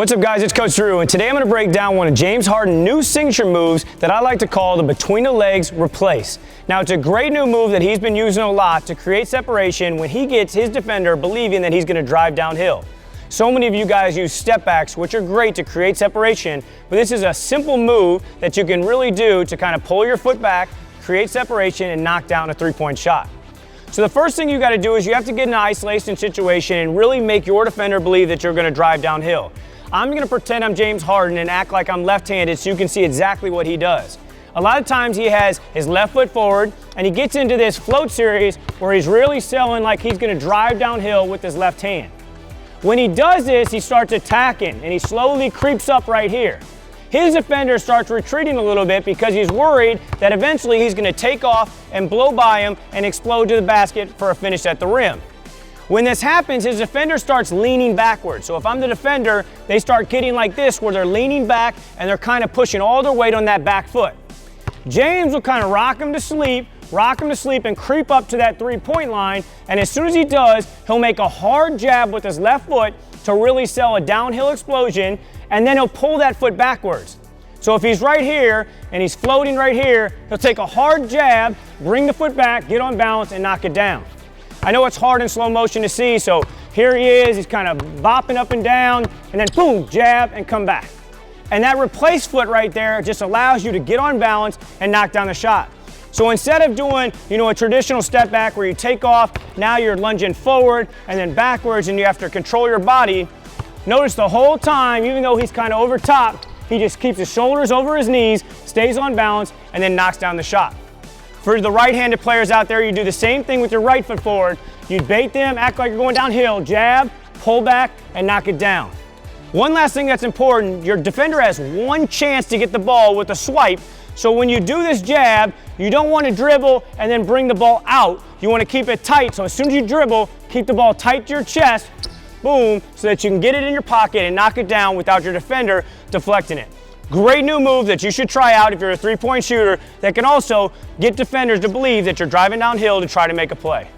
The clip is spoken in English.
What's up, guys? It's Coach Drew, and today I'm going to break down one of James Harden's new signature moves that I like to call the between the legs replace. Now, it's a great new move that he's been using a lot to create separation when he gets his defender believing that he's going to drive downhill. So many of you guys use step backs, which are great to create separation, but this is a simple move that you can really do to kind of pull your foot back, create separation, and knock down a three-point shot. So the first thing you got to do is you have to get in an isolation situation and really make your defender believe that you're going to drive downhill. I'm going to pretend I'm James Harden and act like I'm left-handed so you can see exactly what he does. A lot of times he has his left foot forward and he gets into this float series where he's really selling like he's going to drive downhill with his left hand. When he does this, he starts attacking and he slowly creeps up right here. His defender starts retreating a little bit because he's worried that eventually he's going to take off and blow by him and explode to the basket for a finish at the rim. When this happens, his defender starts leaning backwards. So if I'm the defender, they start getting like this where they're leaning back and they're kind of pushing all their weight on that back foot. James will kind of rock him to sleep and creep up to that three-point line, and as soon as he does, he'll make a hard jab with his left foot to really sell a downhill explosion, and then he'll pull that foot backwards. So if he's right here and he's floating right here, he'll take a hard jab, bring the foot back, get on balance, and knock it down. I know it's hard in slow motion to see, so here he is, he's kind of bopping up and down, and then boom, jab, and come back. And that replace foot right there just allows you to get on balance and knock down the shot. So instead of doing, a traditional step back where you take off, now you're lunging forward and then backwards and you have to control your body. Notice the whole time, even though he's kind of over top, he just keeps his shoulders over his knees, stays on balance, and then knocks down the shot. For the right-handed players out there, you do the same thing with your right foot forward. You bait them, act like you're going downhill, jab, pull back, and knock it down. One last thing that's important, your defender has one chance to get the ball with a swipe. So when you do this jab, you don't want to dribble and then bring the ball out. You want to keep it tight. So as soon as you dribble, keep the ball tight to your chest, boom, so that you can get it in your pocket and knock it down without your defender deflecting it. Great new move that you should try out if you're a three-point shooter that can also get defenders to believe that you're driving downhill to try to make a play.